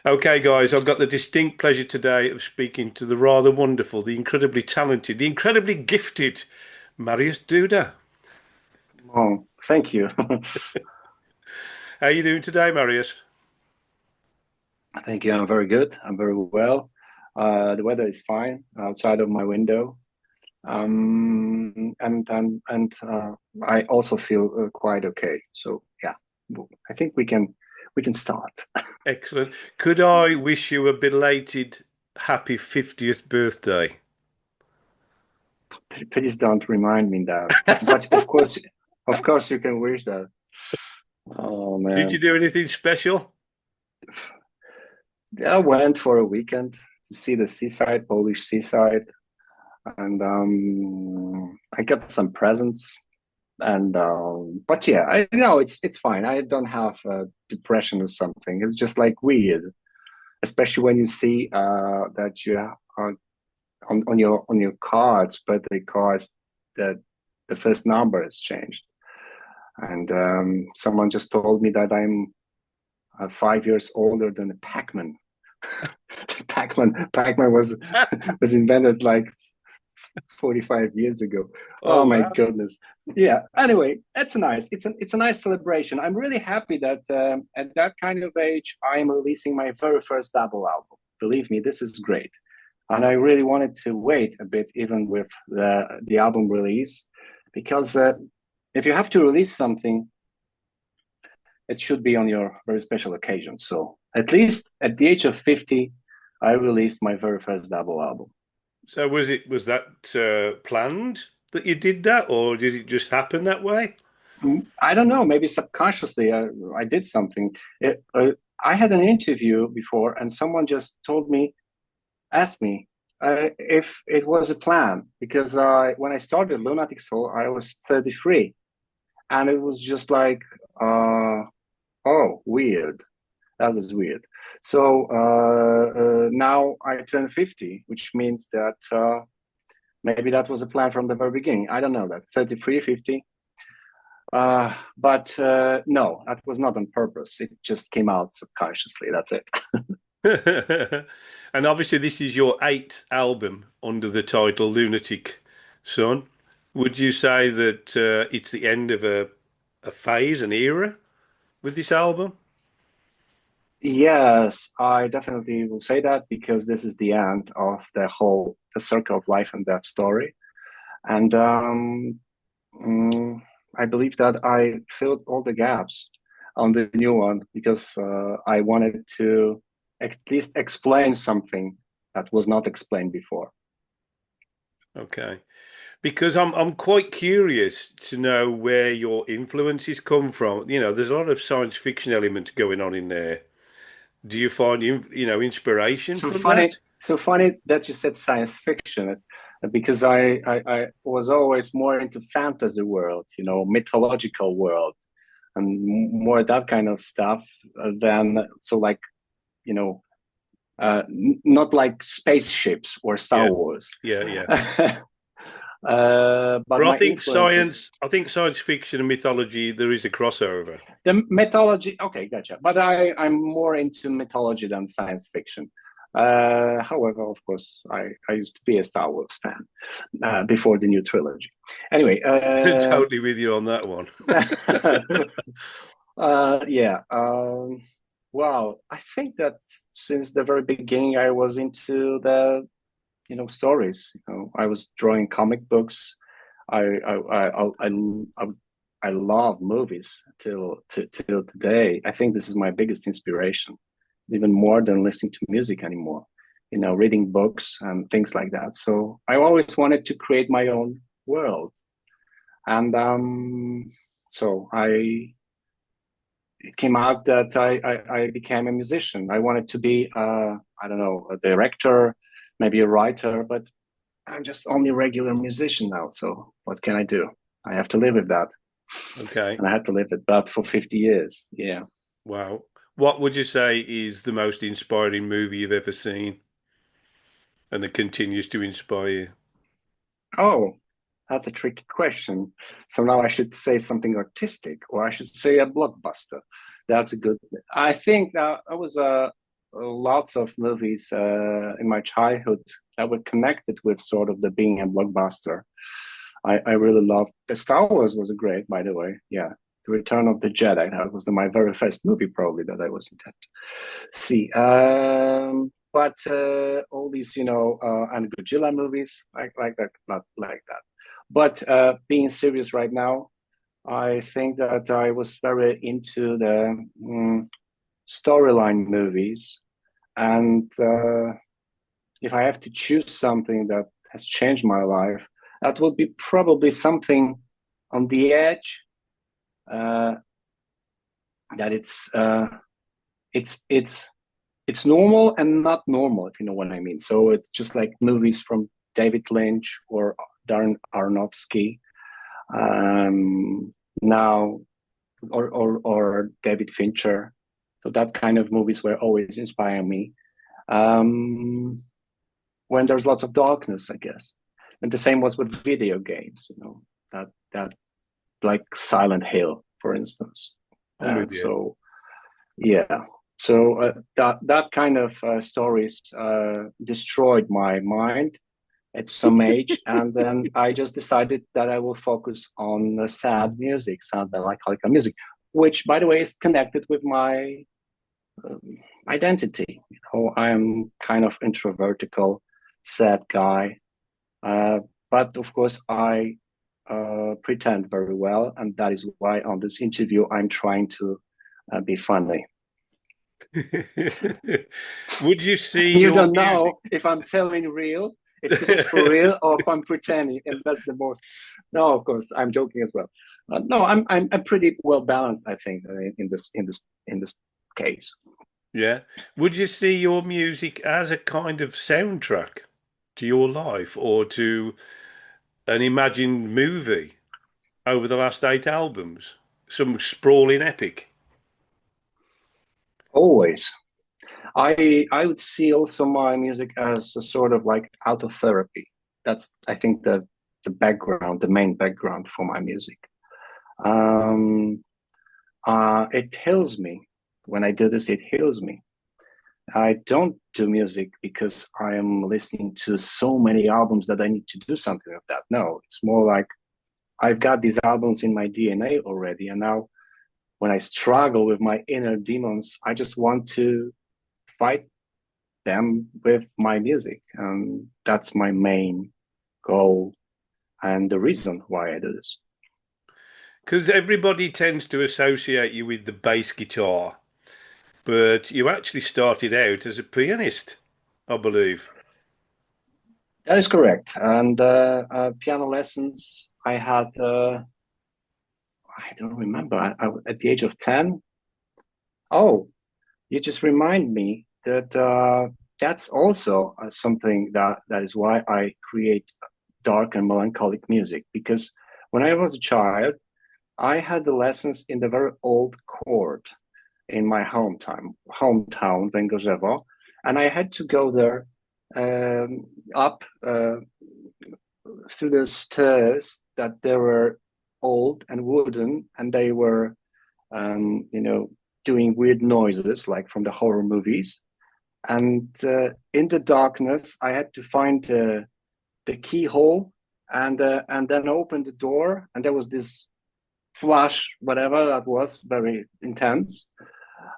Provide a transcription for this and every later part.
Okay, guys, I've got the distinct pleasure today of speaking to the rather wonderful, the incredibly talented, the incredibly gifted Marius Duda. Oh, thank you. How are you doing today, Marius? Thank you. I'm very good. I'm very well. The weather is fine outside of my window. And I also feel quite okay. So yeah, I think we can start. Excellent. Could I wish you a belated happy 50th birthday? Please don't remind me that. But of course, you can wish that. Oh Did you man, do anything special? I went for a weekend to see the seaside, Polish seaside, and I got some presents. And but yeah, I know it's fine. I don't have depression or something. It's just like weird, especially when you see that you are on your cards, birthday cards, that the first number has changed. And someone just told me that I'm 5 years older than a Pac-Man. Pac-Man was invented like 45 years ago. Oh, Oh my wow. goodness. Yeah. Anyway, that's nice. It's a nice celebration. I'm really happy that at that kind of age, I am releasing my very first double album. Believe me, this is great. And I really wanted to wait a bit, even with the album release, because if you have to release something, it should be on your very special occasion. So at least at the age of 50, I released my very first double album. So was that planned that you did that, or did it just happen that way? I don't know. Maybe subconsciously, I did something. I had an interview before, and someone just asked me if it was a plan. Because when I started Lunatic Soul, I was 33, and it was just like, oh, weird. That was weird. So now I turn 50, which means that maybe that was a plan from the very beginning. I don't know that. 33, 50. But no, that was not on purpose. It just came out subconsciously. That's it. And obviously, this is your eighth album under the title Lunatic Soul. Would you say that it's the end of a phase, an era with this album? Yes, I definitely will say that because this is the end of the circle of life and death story. And mm, I believe that I filled all the gaps on the new one because I wanted to at least explain something that was not explained before. Okay. Because I'm quite curious to know where your influences come from. There's a lot of science fiction elements going on in there. Do you find inspiration So from that? funny, so funny that you said science fiction. It's because I was always more into fantasy world, mythological world, and more that kind of stuff than so like you know not like spaceships or Star Yeah, Wars. yeah, yeah. But But my influences, I think science fiction and mythology, there is a crossover. the mythology. Okay, gotcha. But I'm more into mythology than science fiction. However, of course, I used to be a Star Wars fan before the new trilogy. Anyway, Totally with you on that one. yeah. Wow, I think that since the very beginning, I was into the stories. I was drawing comic books. I love movies till today. I think this is my biggest inspiration, even more than listening to music anymore. Reading books and things like that. So I always wanted to create my own world, and so it came out that I became a musician. I wanted to be, I don't know, a director, maybe a writer, but I'm just only a regular musician now. So what can I do? I have to live with that. Okay. And I had to live with that for 50 years. Yeah. Wow. What would you say is the most inspiring movie you've ever seen and that continues to inspire you? Oh, that's a tricky question. So now I should say something artistic or I should say a blockbuster. That's a good. I think that I was. lots of movies in my childhood that were connected with sort of the being a blockbuster. I really loved the Star Wars was a great, by the way. Yeah, The Return of the Jedi. That was my very first movie, probably that I was intent to see. But all these, and Godzilla movies like that, not like that. But being serious right now, I think that I was very into the storyline movies. And if I have to choose something that has changed my life, that would be probably something on the edge. Uh, that it's it's normal and not normal, if you know what I mean. So it's just like movies from David Lynch or Darren Aronofsky. Now or David Fincher. So that kind of movies were always inspiring me. Um, when there's lots of darkness, I guess. And the same was with video games, that like Silent Hill, for instance. I'm with And you. so yeah, so that kind of stories destroyed my mind at some age, and then I just decided that I will focus on sad music, sad melancholic music, which, by the way, is connected with my um, identity. I am kind of introvertical, sad guy, uh, but of course I pretend very well, and that is why on this interview I'm trying to be funny. Would you see You your don't music? know if I'm telling real, if this is for real, or if I'm pretending, and that's the most. No, of course, I'm joking as well. No, I'm pretty well balanced, I think, in this case. Yeah. Would you see your music as a kind of soundtrack to your life or to an imagined movie over the last 8 albums? Some sprawling epic. Always, I would see also my music as a sort of like auto therapy. That's I think the background, the main background for my music. Um, it heals me. When I do this, it heals me. I don't do music because I am listening to so many albums that I need to do something with that. No, it's more like I've got these albums in my DNA already. And now when I struggle with my inner demons, I just want to fight them with my music. And that's my main goal and the reason why I do this. Because everybody tends to associate you with the bass guitar, but you actually started out as a pianist, I believe. That is correct. And piano lessons, I had, I don't remember, at the age of 10. Oh, you just remind me that that's also something that is why I create dark and melancholic music. Because when I was a child, I had the lessons in the very old court in my hometown, Węgorzewo, and I had to go there up through the stairs that they were old and wooden, and they were doing weird noises like from the horror movies. And in the darkness, I had to find the keyhole and then open the door, and there was this flash, whatever that was, very intense.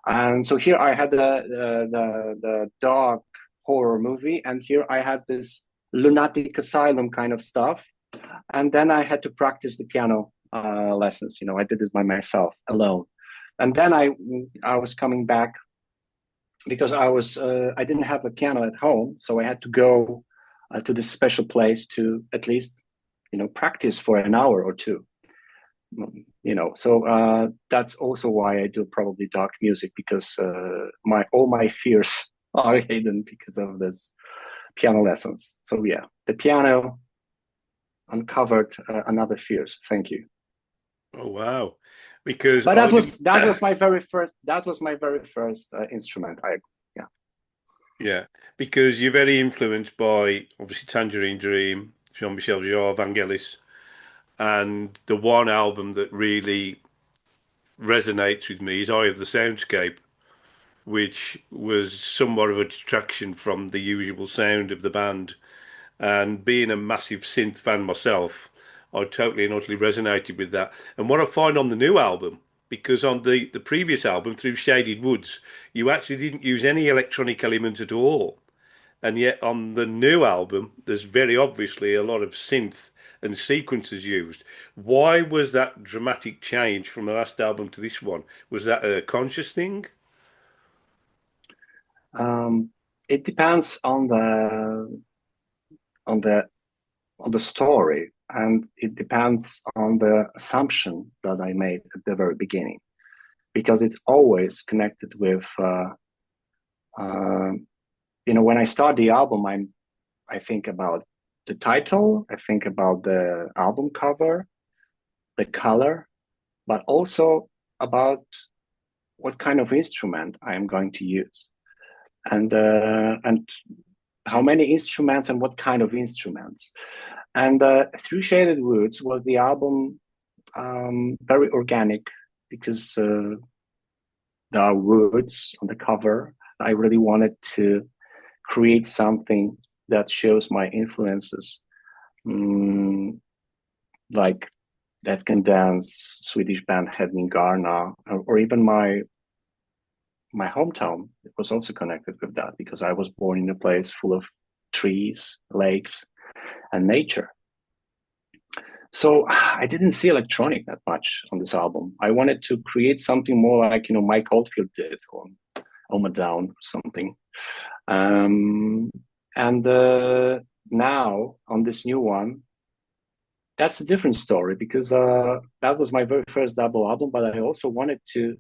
And so here I had the dark horror movie, and here I had this lunatic asylum kind of stuff. And then I had to practice the piano lessons. I did it by myself alone. And then I was coming back because I didn't have a piano at home, so I had to go to this special place to at least practice for an hour or two. So that's also why I do probably dark music, because my all my fears are hidden because of this piano lessons. So yeah, the piano uncovered another fears. Thank you. Oh, wow. Because But I didn't, that was my very first instrument. I Yeah. yeah, because you're very influenced by obviously Tangerine Dream, Jean-Michel Jarre, Vangelis, and the one album that really resonates with me is Eye of the Soundscape. which was somewhat of a distraction from the usual sound of the band. And being a massive synth fan myself, I totally and utterly resonated with that. And what I find on the new album, because on the previous album, Through Shaded Woods, you actually didn't use any electronic element at all. And yet on the new album, there's very obviously a lot of synth and sequences used. Why was that dramatic change from the last album to this one? Was that a conscious thing? Um, it depends on the on the story, and it depends on the assumption that I made at the very beginning, because it's always connected with uh, when I start the album, I think about the title, I think about the album cover, the color, but also about what kind of instrument I am going to use, and how many instruments and what kind of instruments. And Through Shaded Woods was the album, very organic, because there are woods on the cover. I really wanted to create something that shows my influences, mm, like that can dance, Swedish band Hedning Garna, or even my hometown. It was also connected with that because I was born in a place full of trees, lakes, and nature. So I didn't see electronic that much on this album. I wanted to create something more like Mike Oldfield did on Oma Down or something. Um, and Now on this new one, that's a different story because that was my very first double album, but I also wanted to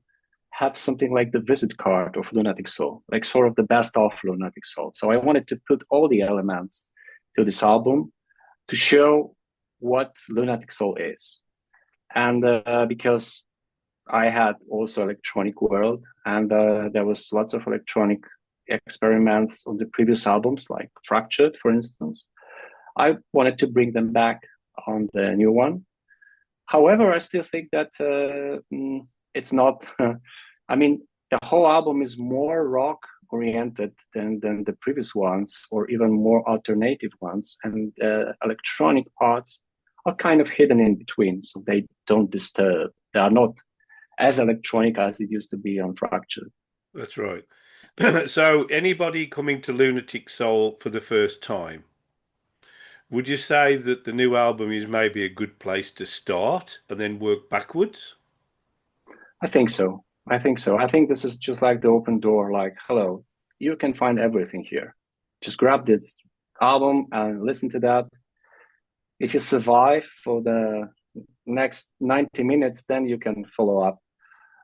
have something like the visit card of Lunatic Soul, like sort of the best of Lunatic Soul. So I wanted to put all the elements to this album to show what Lunatic Soul is. And because I had also electronic world, and there was lots of electronic experiments on the previous albums, like Fractured, for instance. I wanted to bring them back on the new one. However, I still think that it's not. I mean, the whole album is more rock oriented than the previous ones, or even more alternative ones, and electronic parts are kind of hidden in between, so they don't disturb. They are not as electronic as it used to be on Fractured. That's right. So, anybody coming to Lunatic Soul for the first time, would you say that the new album is maybe a good place to start and then work backwards? I think so. I think so. I think this is just like the open door, like, hello, you can find everything here. Just grab this album and listen to that. If you survive for the next 90 minutes, then you can follow up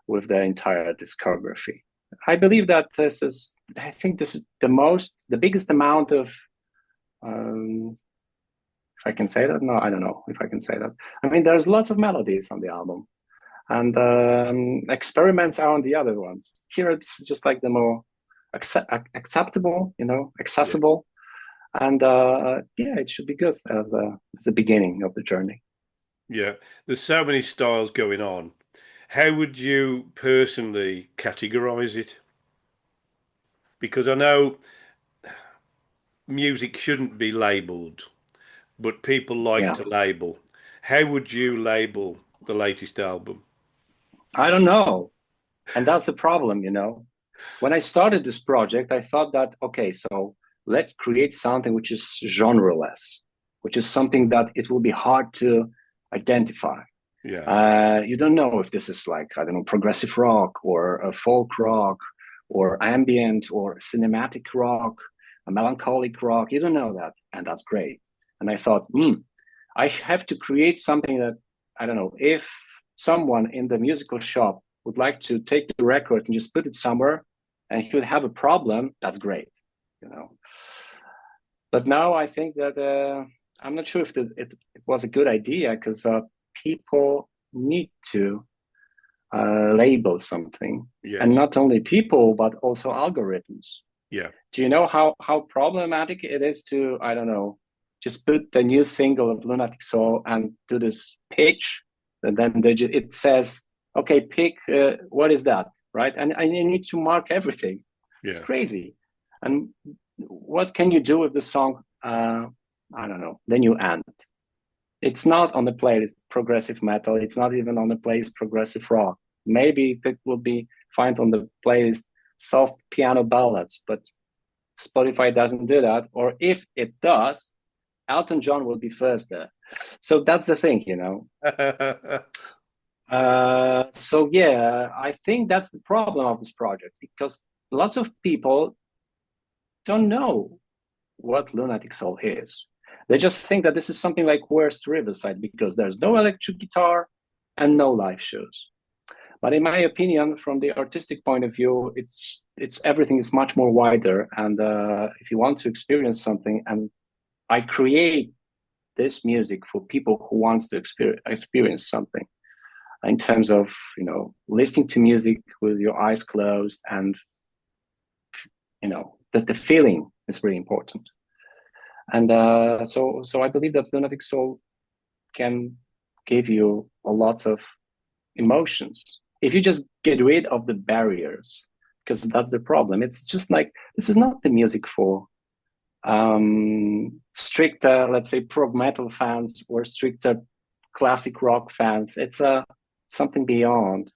with the entire discography. I believe that I think this is the biggest amount of, if I can say that. No, I don't know if I can say that. I mean, there's lots of melodies on the album, and experiments are on the other ones. Here, it's just like the more acceptable, Yeah. accessible, and yeah, it should be good as a beginning of the journey. Yeah. There's so many styles going on. How would you personally categorize it? Because I know music shouldn't be labeled, but people like Yeah, to label. How would you label the latest album? I don't know, and that's the problem. When I started this project, I thought that okay, so let's create something which is genreless, which is something that it will be hard to identify. Yeah. You don't know if this is like, I don't know, progressive rock or a folk rock or ambient or cinematic rock, a melancholic rock. You don't know that. And that's great. And I thought, I have to create something that, I don't know, if someone in the musical shop would like to take the record and just put it somewhere and he would have a problem, that's great, you know. But now I think that I'm not sure if it was a good idea because people need to label something, and Yes. not only people but also algorithms. Yeah. Do you know how problematic it is to, I don't know, just put the new single of Lunatic Soul and do this pitch, and then it says, okay, pick what is that? right? And you need to mark everything. It's Yeah. crazy. And what can you do with the song? I don't know. Then you end. It's not on the playlist progressive metal. It's not even on the playlist progressive rock. Maybe it will be find on the playlist soft piano ballads, but Spotify doesn't do that. Or if it does, Elton John will be first there. So that's the thing, you know. So yeah, I think that's the problem of this project because lots of people don't know what Lunatic Soul is. They just think that this is something like Worst Riverside because there's no electric guitar and no live shows. But in my opinion, from the artistic point of view, it's everything is much more wider. And if you want to experience something, and I create this music for people who wants to experience something in terms of listening to music with your eyes closed, and that the feeling is really important. And so I believe that Lunatic Soul can give you a lot of emotions if you just get rid of the barriers, because that's the problem. It's just like this is not the music for stricter, let's say, prog metal fans or stricter classic rock fans. It's something beyond.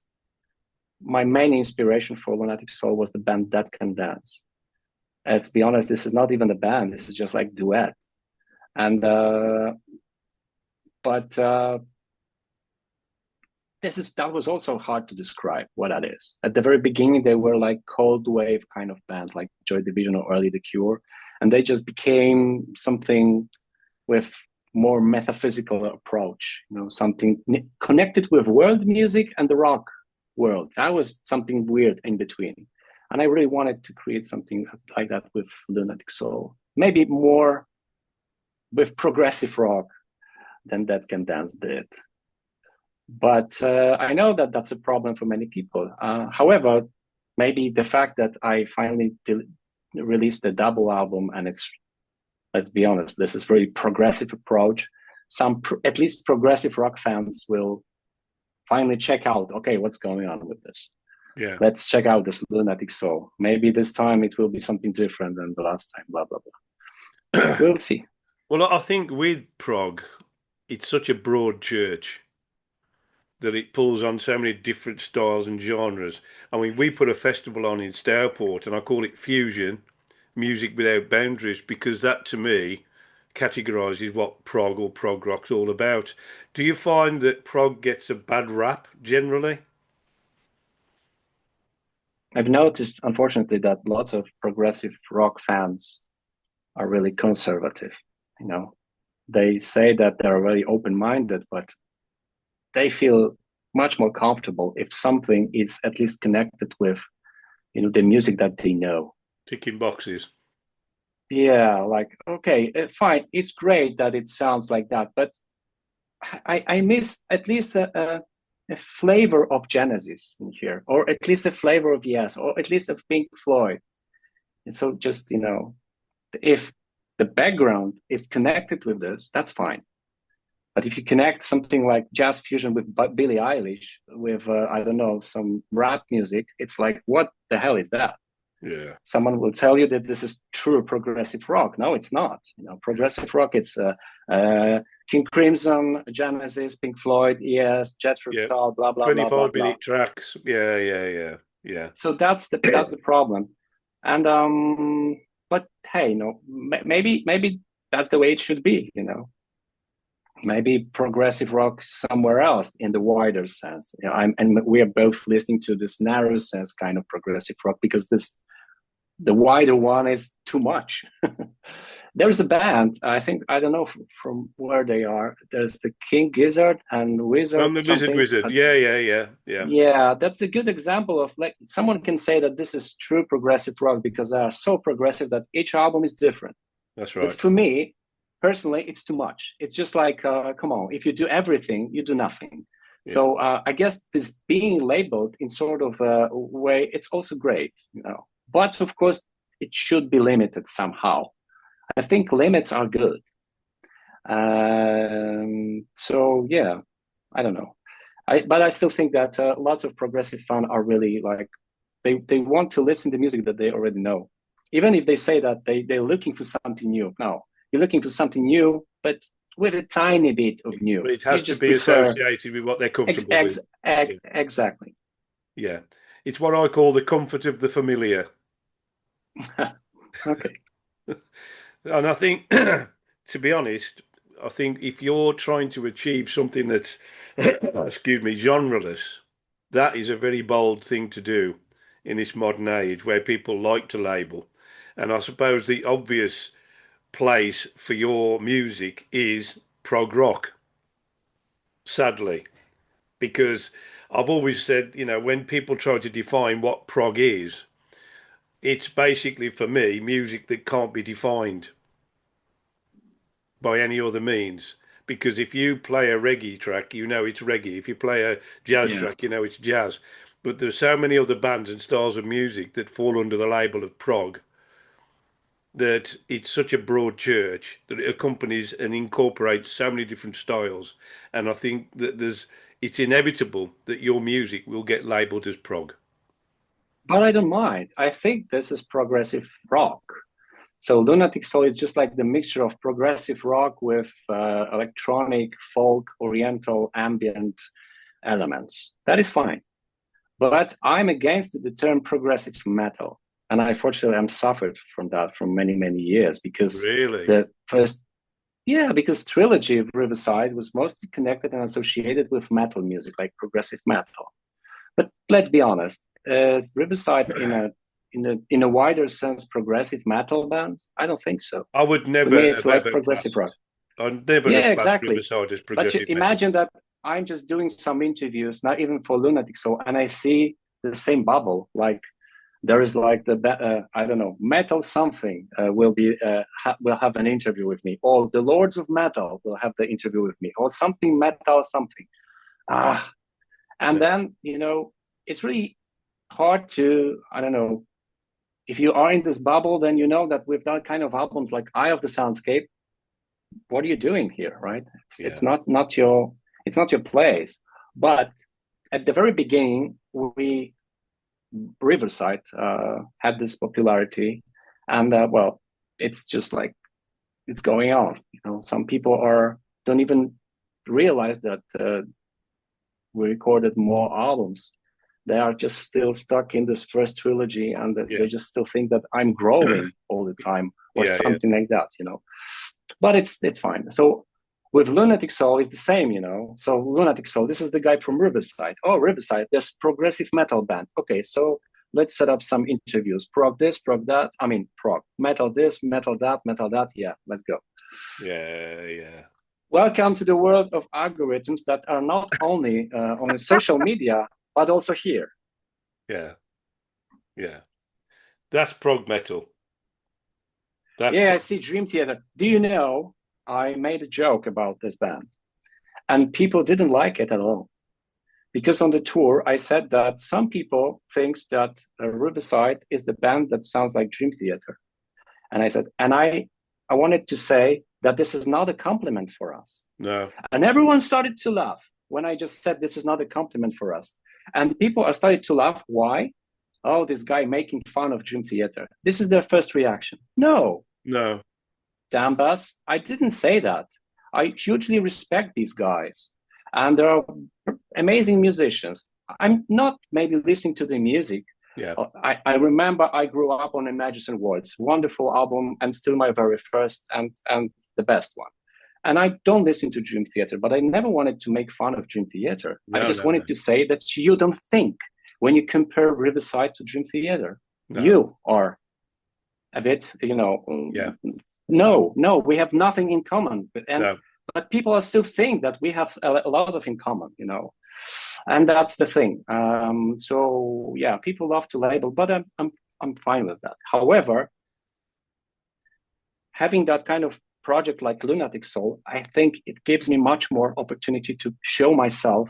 My main inspiration for Lunatic Soul was the band Dead Can Dance. And to be honest, this is not even a band. This is just like duet. And but that was also hard to describe what that is. At the very beginning, they were like cold wave kind of band, like Joy Division or early The Cure, and they just became something with more metaphysical approach. Something connected with world music and the rock world. That was something weird in between, and I really wanted to create something like that with Lunatic Soul. Maybe more with progressive rock than Dead Can Dance did. But I know that that's a problem for many people. However, maybe the fact that I finally released a double album, and let's be honest, this is very progressive approach. At least progressive rock fans will finally check out, okay, what's going on with this? Yeah. Let's check out this Lunatic Soul. Maybe this time it will be something different than the last time, blah, blah, blah. We'll see. Well, I think with prog, it's such a broad church that it pulls on so many different styles and genres. I mean, we put a festival on in Stourport, and I call it Fusion Music Without Boundaries because that, to me, categorises what prog or prog rock's all about. Do you find that prog gets a bad rap generally? I've noticed, unfortunately, that lots of progressive rock fans are really conservative. They say that they're really open-minded, but they feel much more comfortable if something is at least connected with, the music that they know. Ticking boxes. Yeah, like, okay, fine. It's great that it sounds like that, but I miss at least a flavor of Genesis in here, or at least a flavor of Yes, or at least of Pink Floyd. And so just, if the background is connected with this, that's fine. But if you connect something like jazz fusion with Billie Eilish, with, I don't know, some rap music, it's like, what the hell is that? Yeah. Someone will tell you that this is true progressive rock. No, it's not. Progressive rock, it's King Crimson, Genesis, Pink Floyd, Yes, Jethro Yeah. Tull, blah, blah, blah, blah, 25 blah. minute tracks. Yeah, yeah, yeah, yeah. So that's the problem. And but hey, maybe that's the way it should be. Maybe progressive rock somewhere else in the wider sense. And we are both listening to this narrow sense kind of progressive rock because the wider one is too much. There's a band, I think, I don't know from where they are. There's the King Gizzard and I'm Wizard the Lizard something. Wizard. Yeah, yeah, yeah, yeah. Yeah, that's a good example of like someone can say that this is true progressive rock because they are so progressive that each album is different. That's But right. for me, personally, it's too much. It's just like, come on, if you do everything, you do nothing. Yeah. So I guess this being labeled in sort of a way, it's also great. But of course, it should be limited somehow. I think limits are good. So yeah, I don't know. But I still think that lots of progressive fans are really like They want to listen to music that they already know, even if they say that they're looking for something new. No, you're looking for something new, but with a tiny bit of new. But it You has to just be prefer associated with what they're comfortable with. Yeah. exactly. Yeah. It's what I call the comfort of the familiar. Okay. And I think, to be honest, I think if you're trying to achieve something that's, excuse me, genreless, that is a very bold thing to do in this modern age where people like to label. And I suppose the obvious place for your music is prog rock, sadly, because I've always said, when people try to define what prog is, it's basically for me music that can't be defined by any other means. Because if you play a reggae track, you know it's reggae. If you play a jazz Yeah. track, you know it's jazz. But there's so many other bands and styles of music that fall under the label of prog that it's such a broad church that it accompanies and incorporates so many different styles. And I think that it's inevitable that your music will get labeled as prog. But I don't mind. I think this is progressive rock. So Lunatic Soul is just like the mixture of progressive rock with electronic, folk, oriental, ambient elements. That is fine. But I'm against the term progressive metal. And unfortunately, I'm suffered from that for many, many years because Really? the first, yeah, because Trilogy of Riverside was mostly connected and associated with metal music, like progressive metal. But let's be honest, is Riverside in a wider sense progressive metal band? I don't think so. I would For never me, it's have like ever progressive rock. classed. I'd never Yeah, have classed exactly. Riverside as But progressive metal. imagine that I'm just doing some interviews, not even for Lunatic Soul, and I see the same bubble. Like there is like I don't know, metal something will have an interview with me, or the Lords of Metal will have the interview with me, or something metal something. Ah, and No. then it's really hard to, I don't know, if you are in this bubble, then you know that with that kind of albums like Eye of the Soundscape, what are you doing here, right? It's Yeah. not your place. But at the very beginning, we Riverside had this popularity, and well, it's just like it's going on. Some people are don't even realize that we recorded more albums. They are just still stuck in this first trilogy, and they Yeah. just still think that I'm growing all the time or Yeah. Yeah. something like that. But it's fine. So with Lunatic Soul, it's the same. So Lunatic Soul, this is the guy from Riverside. Oh, Riverside, there's progressive metal band. Okay, so let's set up some interviews. Prog this, prog that. I mean, prog metal this, metal that, metal that. Yeah, let's go. Yeah. Yeah. Welcome to the world of algorithms that are not only on social media but also here. Yeah. Yeah. That's prog metal. That's Yeah, I prog. see Dream Theater. Do you know I made a joke about this band and people didn't like it at all? Because on the tour, I said that some people thinks that Riverside is the band that sounds like Dream Theater. And I said, and I wanted to say that this is not a compliment for us. No. And everyone started to laugh when I just said this is not a compliment for us. And people are started to laugh. Why? Oh, this guy making fun of Dream Theater. This is their first reaction. No, No. damn bus. I didn't say that. I hugely respect these guys. And there are amazing musicians. I'm not maybe listening to the music. Yeah. I remember I grew up on Imagine Words, wonderful album, and still my very first and the best one. And I don't listen to Dream Theater, but I never wanted to make fun of Dream Theater. I No. just No. No. wanted to say that you don't think when you compare Riverside to Dream Theater, No. you are a bit, Yeah. no, we have nothing in common. No. But people still think that we have a lot of in common. And that's the thing. So yeah, people love to label, but I'm fine with that. However, having that kind of project like Lunatic Soul, I think it gives me much more opportunity to show myself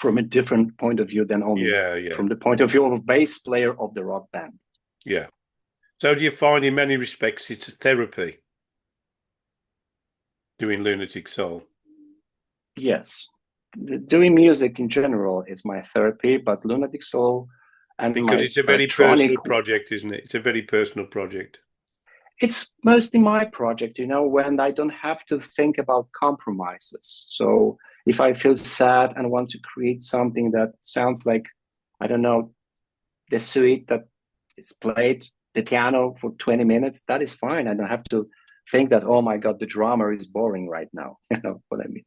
from a different point of view than only Yeah. Yeah. from the point of view of a bass player of the rock band. Yeah. So do you find in many respects it's a therapy doing Lunatic Soul? Yes, doing music in general is my therapy, but Lunatic Soul and Because my it's a very electronic. personal project, isn't it? It's a very personal project. It's mostly my project, when I don't have to think about compromises. So if I feel sad and want to create something that sounds like, I don't know, the suite that is played the piano for 20 minutes, that is fine. I don't have to think that, oh my God, the drummer is boring right now. You know what I mean?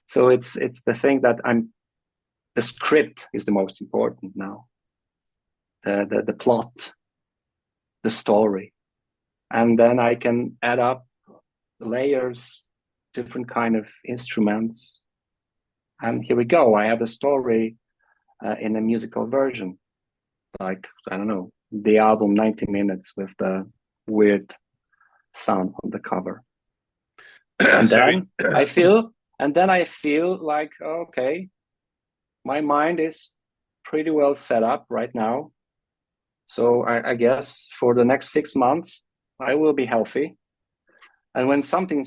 So it's the thing that the script is the most important now. The plot, the story. And then I can add up layers, different kind of instruments. And here we go. I have a story in a musical version, like, I don't know, the album 90 minutes with the weird sound on the cover. And So, then I feel, and then I feel like, okay, my mind is pretty well set up right now. So I guess for the next 6 months, I will be healthy. And when something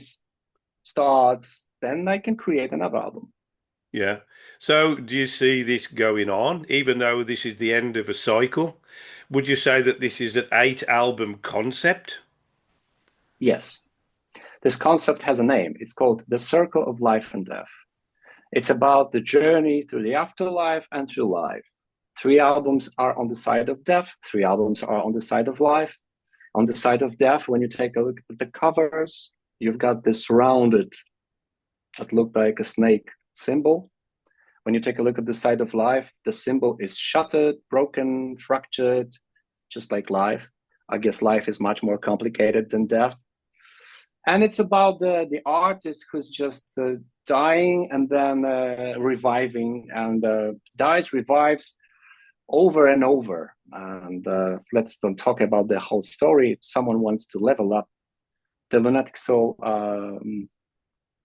starts, then I can create another album. yeah. So, do you see this going on, even though this is the end of a cycle? Would you say that this is an eight album concept? Yes, this concept has a name. It's called The Circle of Life and Death. It's about the journey through the afterlife and through life. 3 albums are on the side of death, 3 albums are on the side of life. On the side of death, when you take a look at the covers, you've got this rounded, that looked like a snake symbol. When you take a look at the side of life, the symbol is shattered, broken, fractured, just like life. I guess life is much more complicated than death. And it's about the artist who's just dying and then reviving, and dies, revives over and over. And let's don't talk about the whole story. If someone wants to level up the Lunatic Soul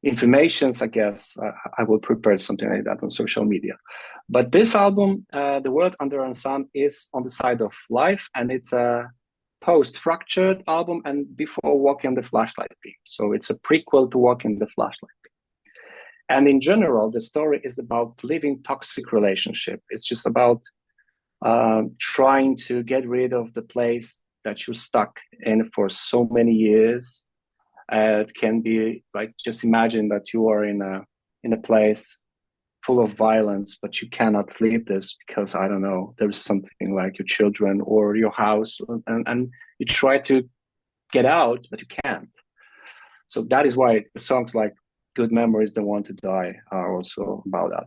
informations, I guess I will prepare something like that on social media. But this album, The World Under the Sun, is on the side of life, and it's a post-fractured album and before Walking the Flashlight Beam. So it's a prequel to Walking the Flashlight Beam. And in general, the story is about living toxic relationship. It's just about trying to get rid of the place that you're stuck in for so many years. It can be like, just imagine that you are in a place full of violence, but you cannot leave this because, I don't know, there's something like your children or your house, and you try to get out, but you can't. So that is why the songs like "Good Memories, Don't Want to Die" are also about that.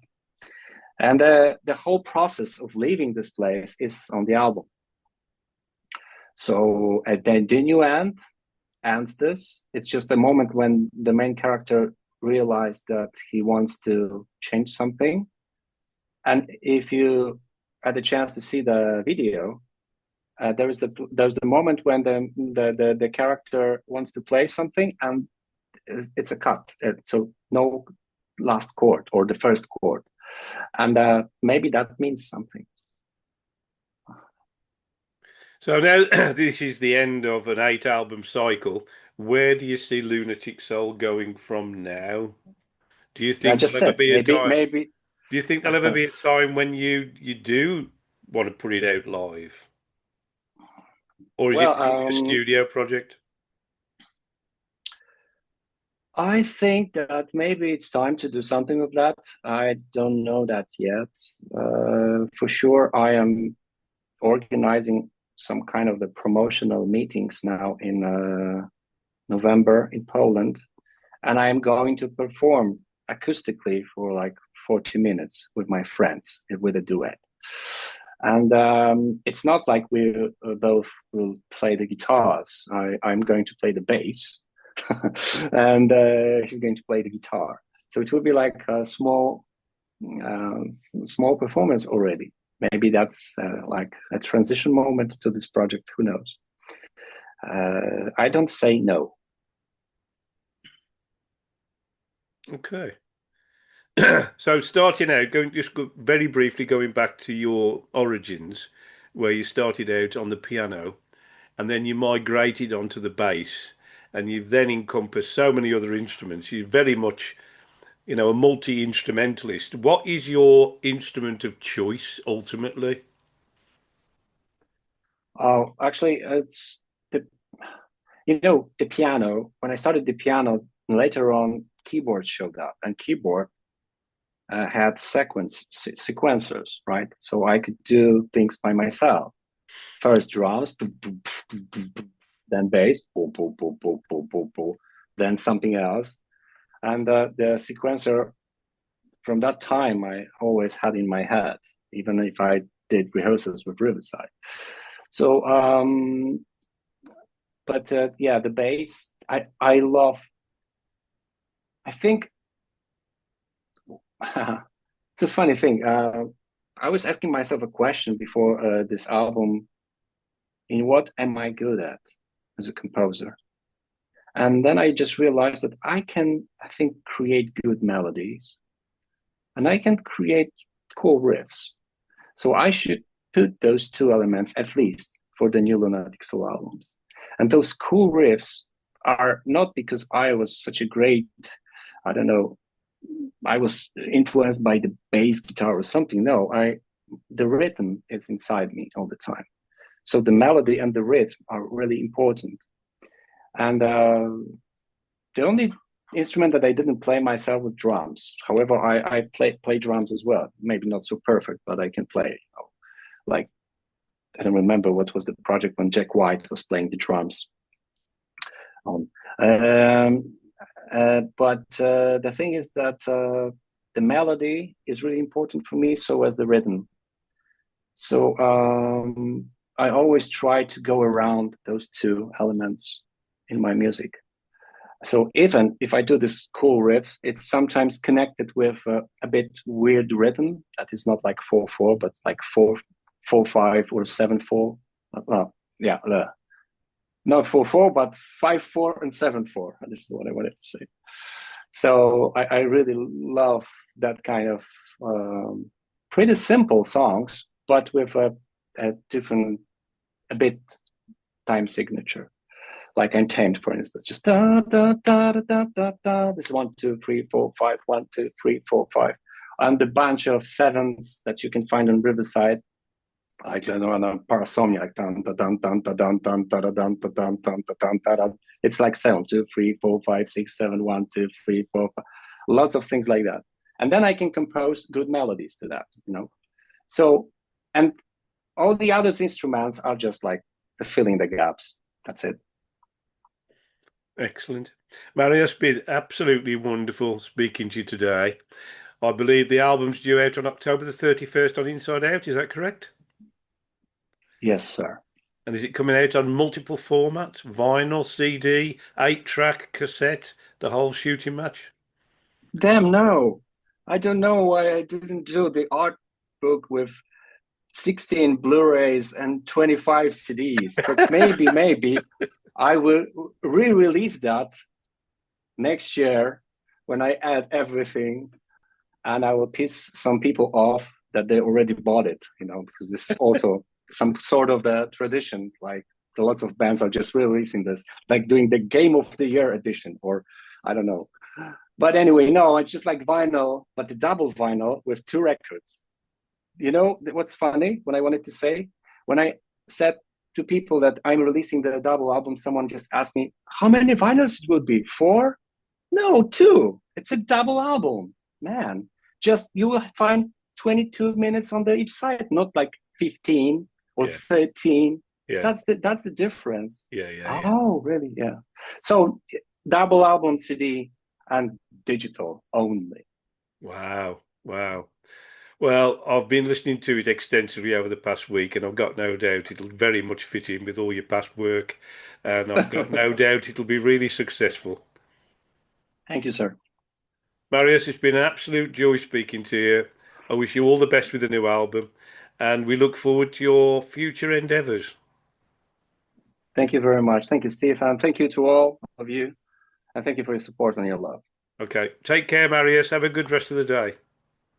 And the whole process of leaving this place is on the album. So at the new ends this. It's just a moment when the main character realized that he wants to change something. And if you had the chance to see the video, there's a moment when the character wants to play something and it's a cut. So no last chord or the first chord, and maybe that means something. So now this is the end of an eight album cycle. Where do you see Lunatic Soul going from now? Do you I think just there'll ever said be a time? maybe. Do you think there'll ever be a time when you do want to put it out live? Or is it Well, mainly a studio project? I think that maybe it's time to do something with that. I don't know that yet. For sure, I am organizing some kind of the promotional meetings now in November in Poland, and I am going to perform acoustically for like 40 minutes with my friends with a duet. And it's not like we both will play the guitars. I'm going to play the bass, and he's going to play the guitar. So it will be like a uh, small performance already. Maybe that's like a transition moment to this project. Who knows? I don't say no. Okay. So starting out, very briefly going back to your origins, where you started out on the piano, and then you migrated onto the bass, and you've then encompassed so many other instruments. You're very much, a multi-instrumentalist. What is your instrument of choice ultimately? Oh, actually, it's the the piano. When I started the piano, later on, keyboard showed up, and keyboard had sequencers, right? So I could do things by myself. First drums, then bass, boom, boom, boom, boom, boom, boom, boom, then something else, and the sequencer from that time I always had in my head, even if I did rehearsals with Riverside. So, but yeah, the bass, I love. I think it's a funny thing. I was asking myself a question before this album: in what am I good at as a composer? And then I just realized that I can, I think, create good melodies, and I can create cool riffs. So I should put those two elements at least for the new Lunatic Soul albums. And those cool riffs are not because I was such a great, I don't know, I was influenced by the bass guitar or something. No, the rhythm is inside me all the time. So the melody and the rhythm are really important. And the only instrument that I didn't play myself was drums. However, I play drums as well. Maybe not so perfect, but I can play. Like, I don't remember what was the project when Jack White was playing the drums on. But the thing is that the melody is really important for me, so as the rhythm. So I always try to go around those two elements in my music. So even if I do this cool riff, it's sometimes connected with a bit weird rhythm that is not like 4/4, but like 4/5 or 7/4. Yeah, not 4/4, but 5/4 and 7/4. This is what I wanted to say. So I really love that kind of pretty simple songs, but with a different, a bit time signature. Like Untamed, for instance, just da da da da da da da. This is 1 2 3 4 5, 1 2 3 4 5, and the bunch of sevens that you can find on Riverside, like Parasomnia, like dun dun dun dun dun dun dun dun dun dun dun dun dun. It's like 7 2 3 4 5 6 7 1 2 3 4 5. Lots of things like that, and then I can compose good melodies to that. So, and all the other instruments are just like the filling the gaps. That's it. Excellent. Marius, it's been absolutely wonderful speaking to you today. I believe the album's due out on October the 31st on Inside Out, is that correct? Yes, sir. And is it coming out on multiple formats? Vinyl, CD, 8-track, cassette, the whole shooting match? Damn, no. I don't know why I didn't do the art book with 16 Blu-rays and 25 CDs. But maybe I will re-release that next year when I add everything, and I will piss some people off that they already bought it, because this is also some sort of the tradition. Like lots of bands are just releasing this, like doing the Game of the Year edition, or I don't know. But anyway, no, it's just like vinyl, but the double vinyl with two records. You know what's funny? When I wanted to say, when I said to people that I'm releasing the double album, someone just asked me, how many vinyls it will be? Four? No, two. It's a double album, man. Just you will find 22 minutes on each side, not like 15 or Yeah, 13. yeah, That's the difference. yeah. Oh, really? Yeah. So double album CD and digital only. Wow, wow. Well, I've been listening to it extensively over the past week, and I've got no doubt it'll very much fit in with all your past work, and I've got no doubt it'll be really successful. Thank you, sir. Marius, it's been an absolute joy speaking to you. I wish you all the best with the new album, and we look forward to your future endeavours. Thank you very much. Thank you, Stefan. Thank you to all of you. And thank you for your support and your love. Okay, take care, Marius. Have a good rest of the day.